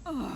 하.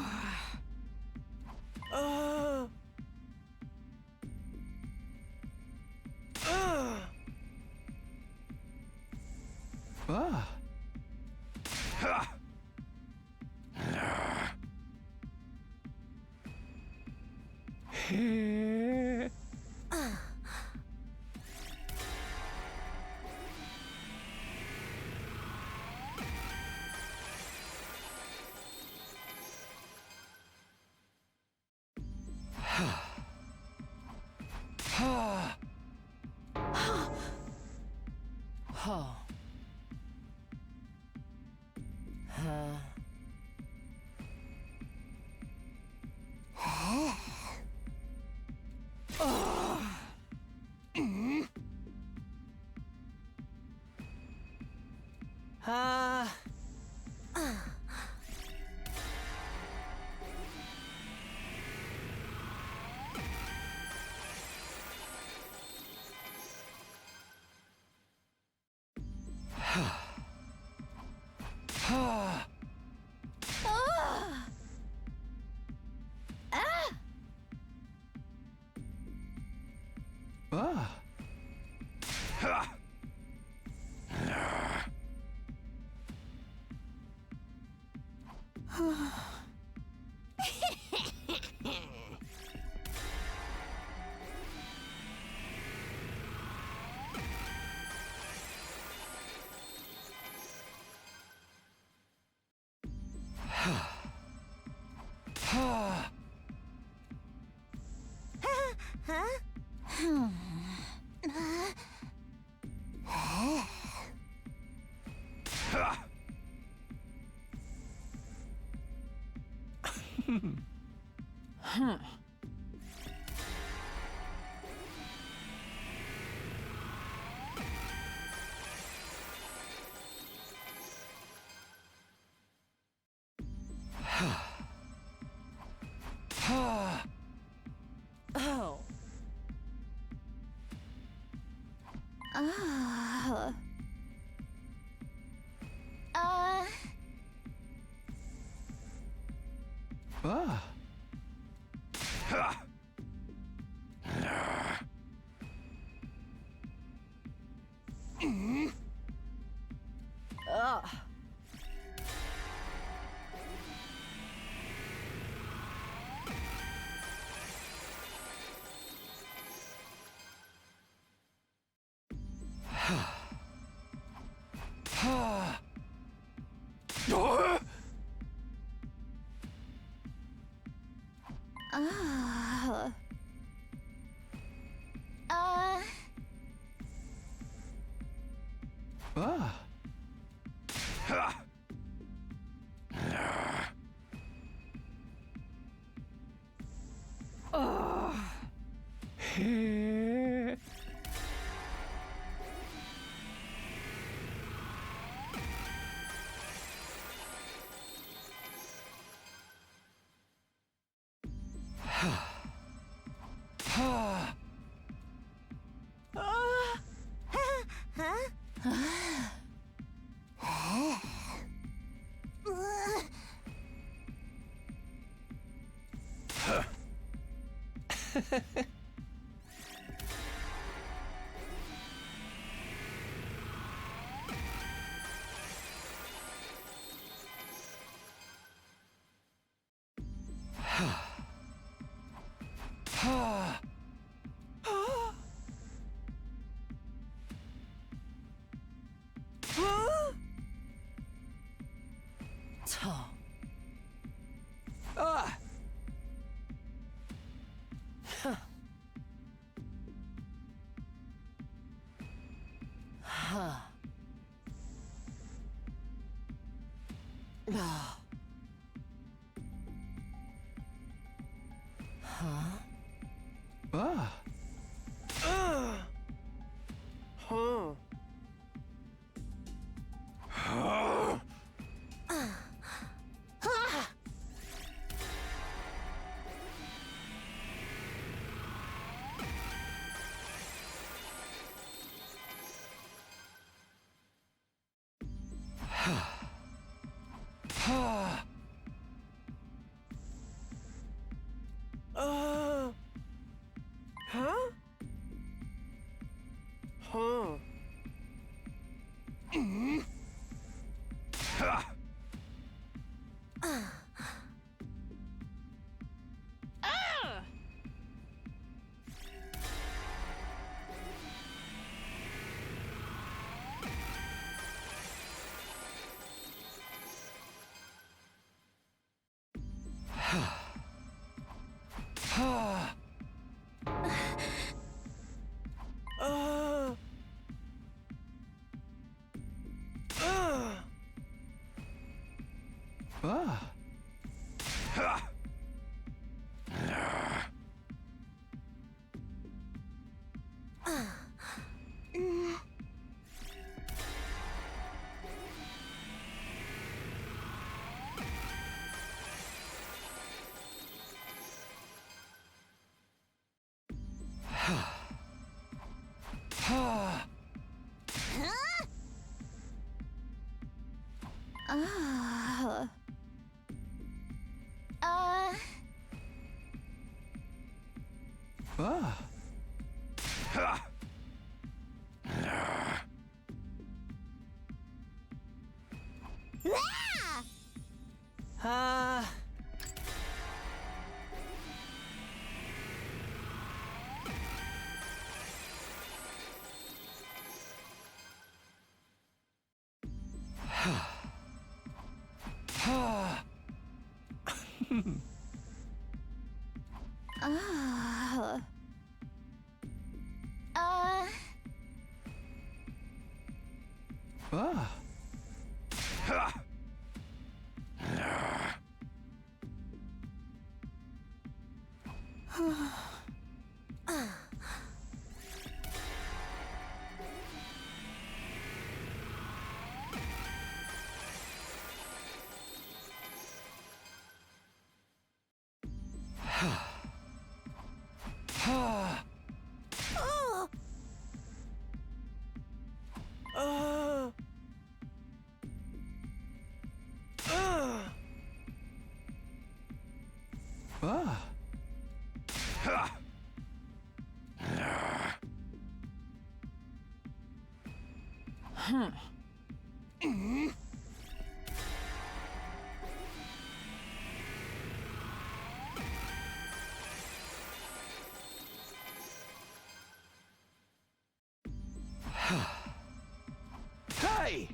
Hey!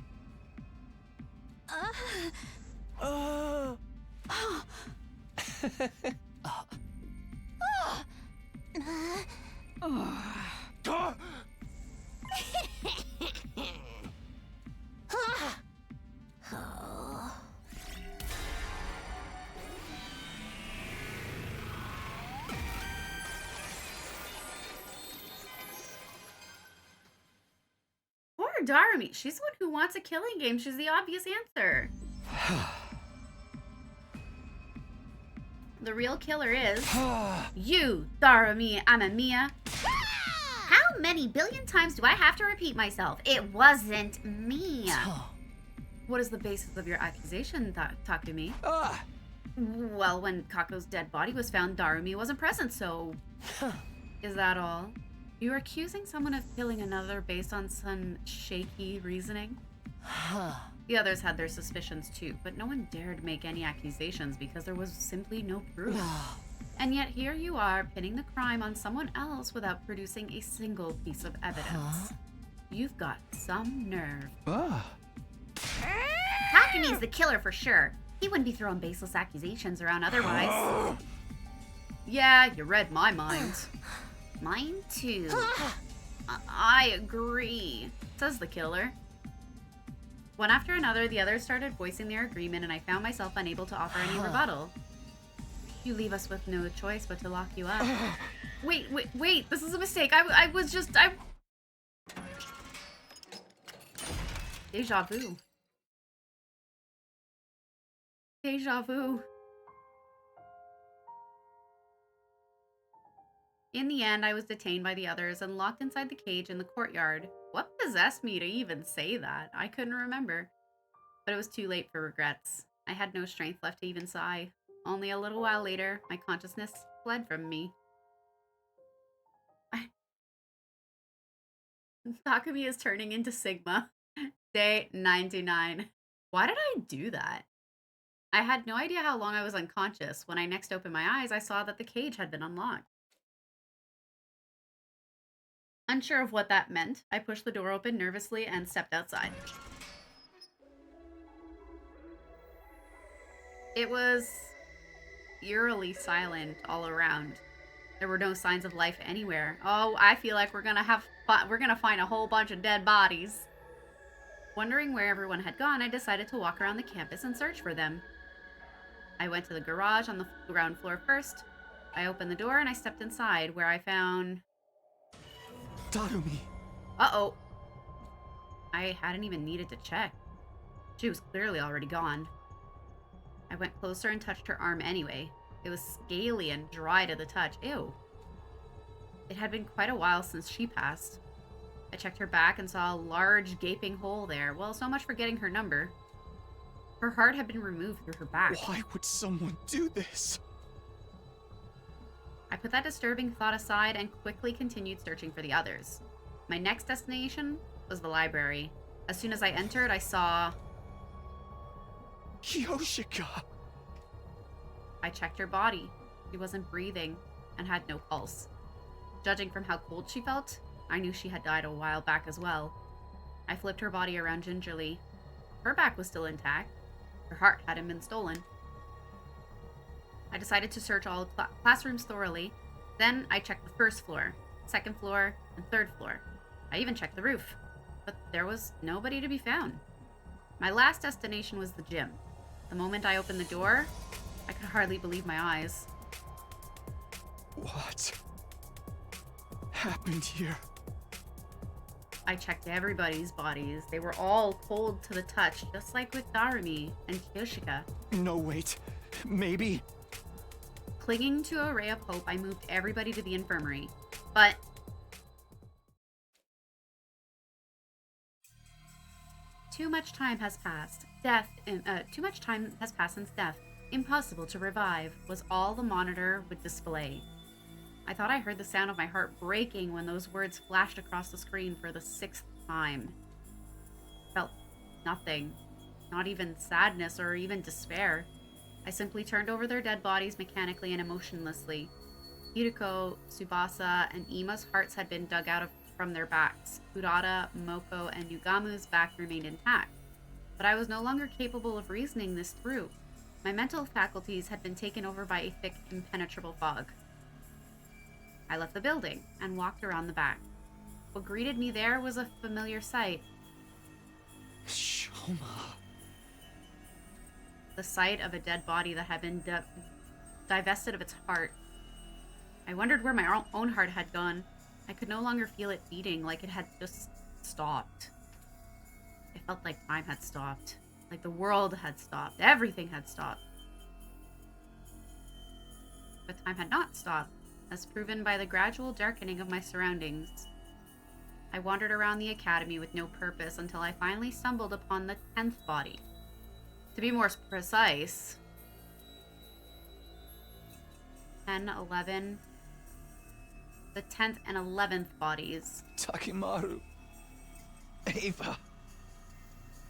Poor Darumi. She's the one who wants a killing game. She's the obvious answer. The real killer is you, Darumi Amamiya. How many billion times do I have to repeat myself? It wasn't me. What is the basis of your accusation, Takumi? Well, when Kako's dead body was found, Darumi wasn't present, so... Is that all? You're accusing someone of killing another based on some shaky reasoning? The others had their suspicions too, but no one dared make any accusations because there was simply no proof. And yet here you are, pinning the crime on someone else without producing a single piece of evidence. You've got some nerve. Takumi's the killer for sure. He wouldn't be throwing baseless accusations around otherwise. Yeah, you read my mind. Mine too. I agree, says the killer. One after another, the others started voicing their agreement, and I found myself unable to offer any rebuttal. You leave us with no choice but to lock you up. Wait, this is a mistake. I was just... Deja vu. Deja vu. In the end, I was detained by the others and locked inside the cage in the courtyard. What possessed me to even say that? I couldn't remember. But it was too late for regrets. I had no strength left to even sigh. Only a little while later, my consciousness fled from me. Takumi is turning into Sigma. Day 99. Why did I do that? I had no idea how long I was unconscious. When I next opened my eyes, I saw that the cage had been unlocked. Unsure of what that meant, I pushed the door open nervously and stepped outside. It was eerily silent all around. There were no signs of life anywhere. Oh, I feel like we're gonna find a whole bunch of dead bodies. Wondering where everyone had gone, I decided to walk around the campus and search for them. I went to the garage on the ground floor first. I opened the door and I stepped inside, where I found... Darumi. Uh-oh. I hadn't even needed to check. She was clearly already gone. I went closer and touched her arm anyway. It was scaly and dry to the touch. Ew. It had been quite a while since she passed. I checked her back and saw a large gaping hole there. Well, so much for getting her number. Her heart had been removed through her back. Why would someone do this? I put that disturbing thought aside and quickly continued searching for the others. My next destination was the library. As soon as I entered, I saw... Yoshika! I checked her body. She wasn't breathing and had no pulse. Judging from how cold she felt, I knew she had died a while back as well. I flipped her body around gingerly. Her back was still intact. Her heart hadn't been stolen. I decided to search all classrooms thoroughly. Then I checked the first floor, second floor, and third floor. I even checked the roof, but there was nobody to be found. My last destination was the gym. The moment I opened the door, I could hardly believe my eyes. What happened here? I checked everybody's bodies. They were all cold to the touch, just like with Darumi and Kyoshika. No, wait. Maybe... Clinging to a ray of hope, I moved everybody to the infirmary. But... Too much time has passed. Too much time has passed since death. Impossible to revive, was all the monitor would display. I thought I heard the sound of my heart breaking when those words flashed across the screen for the 6th time. Felt nothing. Not even sadness or even despair. I simply turned over their dead bodies mechanically and emotionlessly. Hiriko, Tsubasa, and Ima's hearts had been dug out from their backs. Kurata, Moko, and Yugamu's back remained intact. But I was no longer capable of reasoning this through. My mental faculties had been taken over by a thick, impenetrable fog. I left the building and walked around the back. What greeted me there was a familiar sight. Shoma. The sight of a dead body that had been divested of its heart. I wondered where my own heart had gone. I could no longer feel it beating, like it had just stopped. It felt like time had stopped. Like the world had stopped. Everything had stopped. But time had not stopped, as proven by the gradual darkening of my surroundings. I wandered around the academy with no purpose until I finally stumbled upon the 10th body. To be more precise, 10, 11, the 10th and 11th bodies. Takemaru. Eva.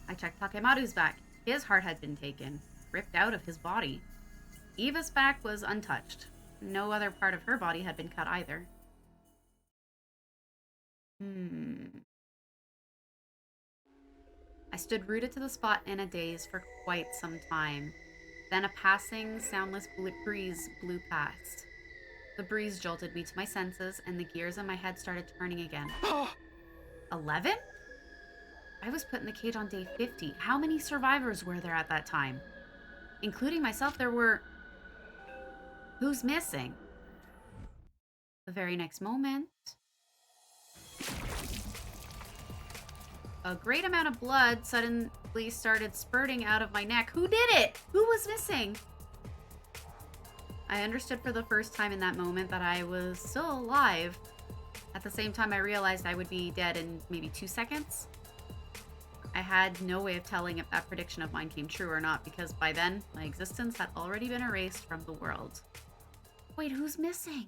I checked Takemaru's back. His heart had been taken, ripped out of his body. Eva's back was untouched. No other part of her body had been cut either. I stood rooted to the spot in a daze for quite some time. Then a passing, soundless breeze blew past. The breeze jolted me to my senses, and the gears in my head started turning again. 11? I was put in the cage on day 50. How many survivors were there at that time? Including myself, there were... Who's missing? The very next moment... A great amount of blood suddenly started spurting out of my neck. Who did it? Who was missing? I understood for the first time in that moment that I was still alive. At the same time, I realized I would be dead in maybe 2 seconds. I had no way of telling if that prediction of mine came true or not, because by then, my existence had already been erased from the world. Wait, who's missing?